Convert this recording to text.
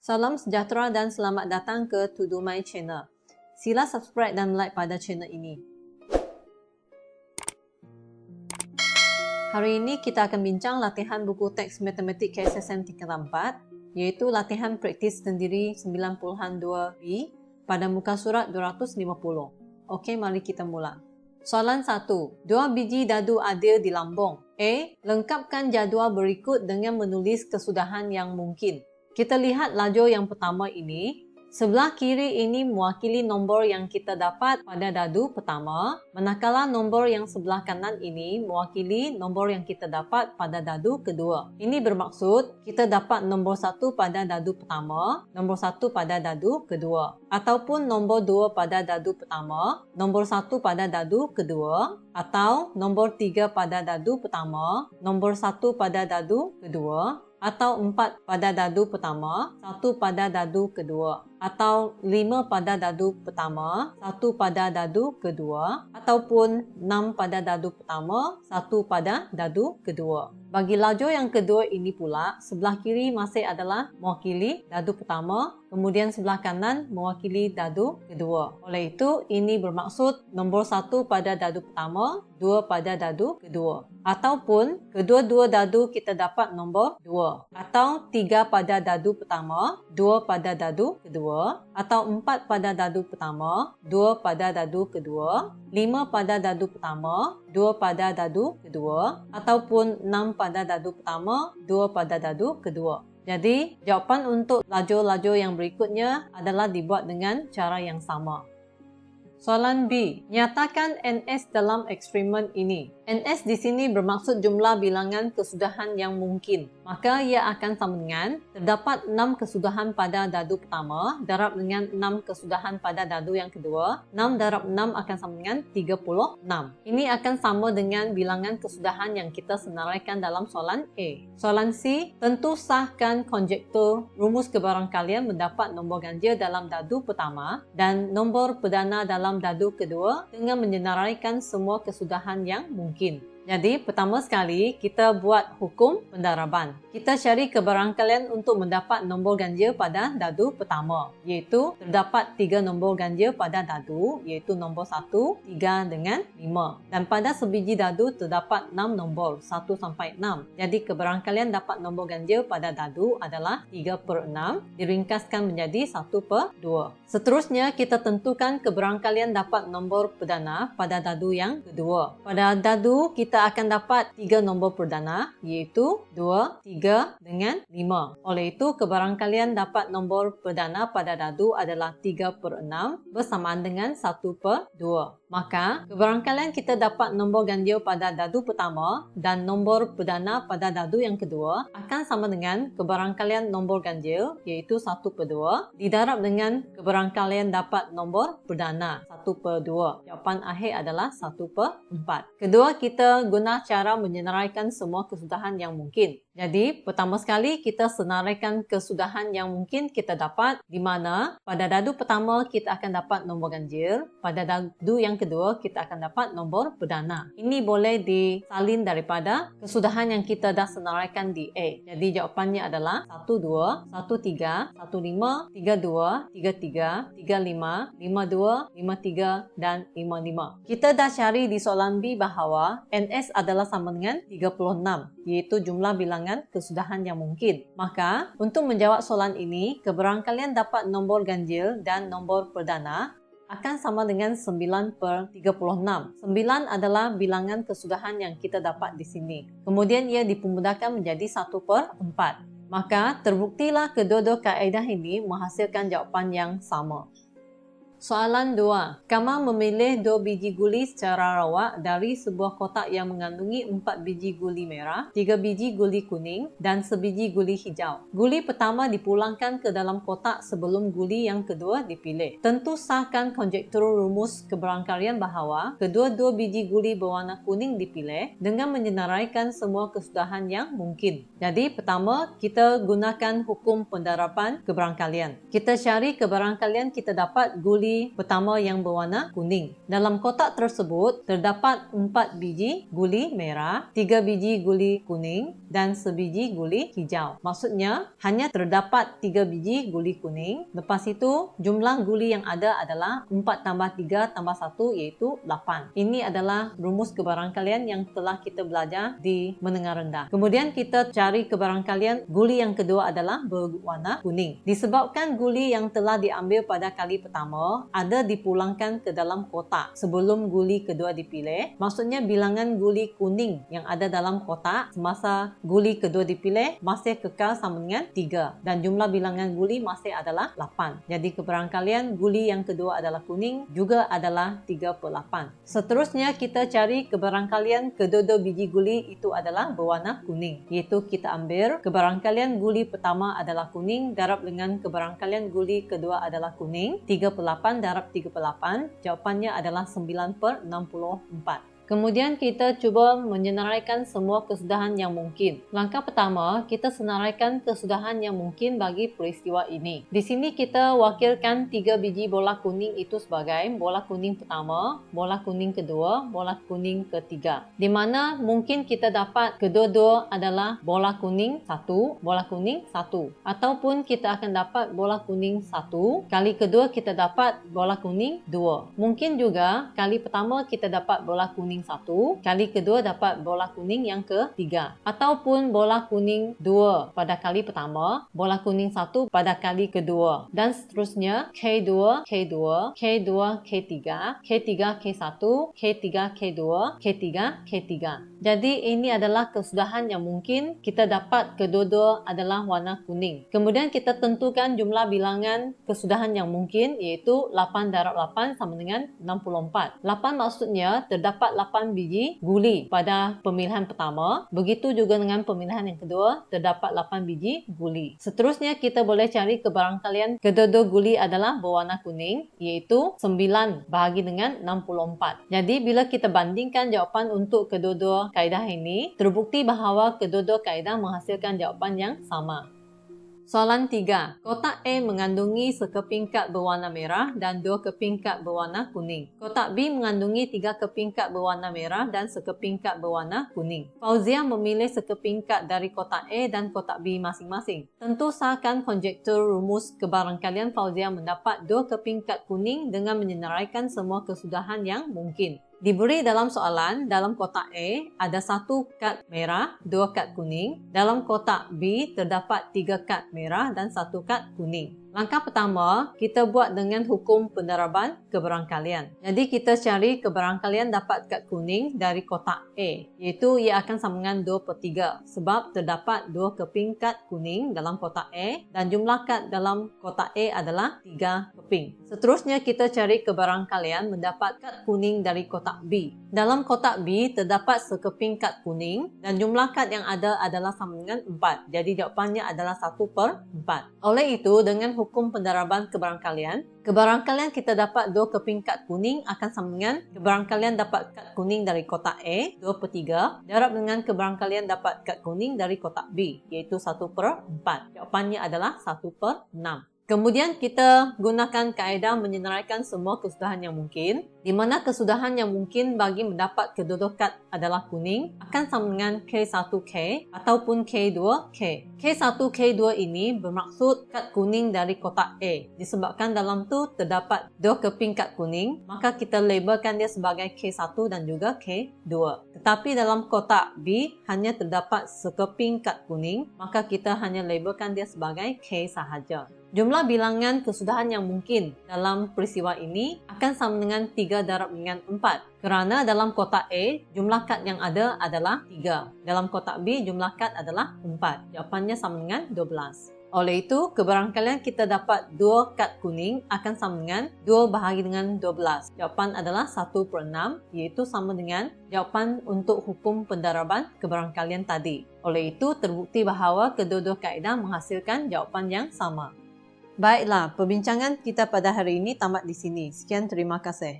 Salam sejahtera dan selamat datang ke To Do My Channel. Sila subscribe dan like pada channel ini. Hari ini kita akan bincang latihan buku teks matematik KSSM tingkat 4, iaitu latihan praktis sendiri 90-an 2B pada muka surat 250. Okey, mari kita mula. Soalan 1. 2 biji dadu adil di lambung. A. Lengkapkan jadual berikut dengan menulis kesudahan yang mungkin. Kita lihat lajur yang pertama ini. Sebelah kiri ini mewakili nombor yang kita dapat pada dadu pertama, manakala nombor yang sebelah kanan ini mewakili nombor yang kita dapat pada dadu kedua. Ini bermaksud kita dapat nombor 1 pada dadu pertama, nombor 1 pada dadu kedua, ataupun nombor 2 pada dadu pertama, nombor 1 pada dadu kedua, atau nombor 3 pada dadu pertama, nombor 1 pada dadu kedua, atau 4 pada dadu pertama, 1 pada dadu kedua, atau 5 pada dadu pertama, 1 pada dadu kedua, ataupun 6 pada dadu pertama, 1 pada dadu kedua. Bagi lajur yang kedua ini pula, sebelah kiri masih adalah mewakili dadu pertama, kemudian sebelah kanan mewakili dadu kedua. Oleh itu, ini bermaksud nombor 1 pada dadu pertama, 2 pada dadu kedua. Ataupun kedua-dua dadu kita dapat nombor 2. Atau 3 pada dadu pertama, 2 pada dadu kedua. Atau 4 pada dadu pertama, 2 pada dadu kedua. 5 pada dadu pertama, 2 pada dadu kedua. Ataupun 6 pada dadu pertama, 2 pada dadu kedua. Jadi, jawapan untuk lajur-lajur yang berikutnya adalah dibuat dengan cara yang sama. Soalan B. Nyatakan NS dalam eksperimen ini. NS di sini bermaksud jumlah bilangan kesudahan yang mungkin. Maka ia akan sama dengan terdapat 6 kesudahan pada dadu pertama darab dengan 6 kesudahan pada dadu yang kedua. 6 darab 6 akan sama dengan 36. Ini akan sama dengan bilangan kesudahan yang kita senaraikan dalam soalan A. Soalan C. Tentu sahkan konjektur rumus kebarangkalian mendapat nombor ganjil dalam dadu pertama dan nombor perdana dalam dadu kedua dengan menyenaraikan semua kesudahan yang mungkin. Jadi, pertama sekali kita buat hukum pendaraban. Kita cari kebarangkalian untuk mendapat nombor ganjil pada dadu pertama, iaitu terdapat 3 nombor ganjil pada dadu, iaitu nombor 1, 3 dengan 5. Dan pada sebiji dadu terdapat 6 nombor, 1 sampai 6. Jadi, kebarangkalian dapat nombor ganjil pada dadu adalah 3/6, diringkaskan menjadi 1/2. Seterusnya, kita tentukan kebarangkalian dapat nombor perdana pada dadu yang kedua. Pada dadu, kita akan dapat 3 nombor perdana, iaitu 2, 3 dengan 5. Oleh itu, kebarangkalian dapat nombor perdana pada dadu adalah 3/6 bersamaan dengan 1/2. Maka, kebarangkalian kita dapat nombor ganjil pada dadu pertama dan nombor perdana pada dadu yang kedua akan sama dengan kebarangkalian nombor ganjil, iaitu 1/2, didarab dengan kebarangkalian dapat nombor perdana, 1/2. Jawapan akhir adalah 1/4. Kedua, kita guna cara menyenaraikan semua kesudahan yang mungkin. Jadi, pertama sekali kita senaraikan kesudahan yang mungkin kita dapat, di mana pada dadu pertama kita akan dapat nombor ganjil, pada dadu yang kedua kita akan dapat nombor perdana. Ini boleh disalin daripada kesudahan yang kita dah senaraikan di A. Jadi, jawapannya adalah 12, 13, 15, 32, 33, 35, 52, 53 dan 55. Kita dah cari di soalan B bahawa NS adalah sama dengan 36, iaitu jumlah bilangan kesudahan yang mungkin. Maka, untuk menjawab soalan ini, kebarangkalian dapat nombor ganjil dan nombor perdana akan sama dengan 9/36. 9 adalah bilangan kesudahan yang kita dapat di sini. Kemudian ia dipermudahkan menjadi 1/4. Maka, terbuktilah kedua-dua kaedah ini menghasilkan jawapan yang sama. Soalan 2. Kamal memilih 2 biji guli secara rawak dari sebuah kotak yang mengandungi 4 biji guli merah, 3 biji guli kuning dan sebiji guli hijau. Guli pertama dipulangkan ke dalam kotak sebelum guli yang kedua dipilih. Tentu sahkan konjektur rumus kebarangkalian bahawa kedua-dua biji guli berwarna kuning dipilih dengan menyenaraikan semua kesudahan yang mungkin. Jadi, pertama kita gunakan hukum pendaraban kebarangkalian. Kita cari kebarangkalian kita dapat guli guli pertama yang berwarna kuning. Dalam kotak tersebut terdapat 4 biji guli merah, 3 biji guli kuning dan 1 biji guli hijau. Maksudnya hanya terdapat 3 biji guli kuning. Lepas itu jumlah guli yang ada adalah 4 tambah 3 tambah 1 iaitu 8. Ini adalah rumus kebarangkalian yang telah kita belajar di menengah rendah. Kemudian kita cari kebarangkalian guli yang kedua adalah berwarna kuning. Disebabkan guli yang telah diambil pada kali pertama ada dipulangkan ke dalam kotak sebelum guli kedua dipilih, maksudnya bilangan guli kuning yang ada dalam kotak semasa guli kedua dipilih masih kekal sama dengan 3 dan jumlah bilangan guli masih adalah 8. Jadi kebarangkalian guli yang kedua adalah kuning juga adalah 3/8. Seterusnya kita cari kebarangkalian kedua-dua biji guli itu adalah berwarna kuning, iaitu kita ambil kebarangkalian guli pertama adalah kuning darab dengan kebarangkalian guli kedua adalah kuning, 3/8 darab 3/8, jawapannya adalah 9/64. Kemudian kita cuba menyenaraikan semua kesudahan yang mungkin. Langkah pertama, kita senaraikan kesudahan yang mungkin bagi peristiwa ini. Di sini kita wakilkan 3 biji bola kuning itu sebagai bola kuning pertama, bola kuning kedua, bola kuning ketiga. Di mana mungkin kita dapat kedua-dua adalah bola kuning 1, bola kuning 1. Ataupun kita akan dapat bola kuning 1, kali kedua kita dapat bola kuning 2. Mungkin juga kali pertama kita dapat bola kuning 1, kali kedua dapat bola kuning yang ketiga. Ataupun bola kuning 2 pada kali pertama, bola kuning 1 pada kali kedua. Dan seterusnya K2, K2, K2, K3, K3, K1, K3, K2, K3, K3. Jadi ini adalah kesudahan yang mungkin kita dapat kedua-dua adalah warna kuning. Kemudian kita tentukan jumlah bilangan kesudahan yang mungkin iaitu 8 darab 8 sama dengan 64. 8 maksudnya terdapat 8 biji guli pada pemilihan pertama. Begitu juga dengan pemilihan yang kedua, terdapat 8 biji guli. Seterusnya kita boleh cari kebarangkalian kedua-dua guli adalah berwarna kuning iaitu 9 bahagi dengan 64. Jadi bila kita bandingkan jawapan untuk kedua-dua kaedah ini, terbukti bahawa kedua-dua kaedah menghasilkan jawapan yang sama. Soalan 3. Kotak A mengandungi sekeping kad berwarna merah dan 2 keping kad berwarna kuning. Kotak B mengandungi 3 keping kad berwarna merah dan sekeping kad berwarna kuning. Fauzia memilih sekeping kad dari kotak A dan kotak B masing-masing. Tentu sahkan konjektur rumus kebarangkalian Fauzia mendapat 2 keping kad kuning dengan menyenaraikan semua kesudahan yang mungkin. Diberi dalam soalan, dalam kotak A ada 1 kad merah, 2 kad kuning. Dalam kotak B terdapat 3 kad merah dan 1 kad kuning. Langkah pertama, kita buat dengan hukum pendaraban kebarangkalian. Jadi kita cari kebarangkalian dapat kad kuning dari kotak A, iaitu ia akan sama dengan 2/3 sebab terdapat 2 keping kad kuning dalam kotak A dan jumlah kad dalam kotak A adalah 3 keping. Seterusnya kita cari kebarangkalian mendapat kad kuning dari kotak B. Dalam kotak B terdapat sekeping kad kuning dan jumlah kad yang ada adalah sama dengan 4. Jadi jawapannya adalah 1/4. Oleh itu, dengan hukum pendaraban kebarangkalian kita dapat 2 keping kad kuning akan sama dengan kebarangkalian dapat kad kuning dari kotak A 2/3 darab dengan kebarangkalian dapat kad kuning dari kotak B iaitu 1/4. Jawapannya adalah 1/6. Kemudian kita gunakan kaedah menyenaraikan semua kesudahan yang mungkin, di mana kesudahan yang mungkin bagi mendapat kedua-dua kad adalah kuning akan sama dengan K1K ataupun K2K. K1K2 ini bermaksud kad kuning dari kotak A. Disebabkan dalam tu terdapat 2 keping kad kuning, maka kita labelkan dia sebagai K1 dan juga K2. Tetapi dalam kotak B hanya terdapat sekeping kad kuning, maka kita hanya labelkan dia sebagai K sahaja. Jumlah bilangan kesudahan yang mungkin dalam peristiwa ini akan sama dengan 3 darab dengan 4. Kerana dalam kotak A, jumlah kad yang ada adalah 3. Dalam kotak B, jumlah kad adalah 4. Jawapannya sama dengan 12. Oleh itu, kebarangkalian kita dapat 2 kad kuning akan sama dengan 2 bahagi dengan 12. Jawapan adalah 1/6, iaitu sama dengan jawapan untuk hukum pendaraban kebarangkalian tadi. Oleh itu, terbukti bahawa kedua-dua kaedah menghasilkan jawapan yang sama. Baiklah, perbincangan kita pada hari ini tamat di sini. Sekian, terima kasih.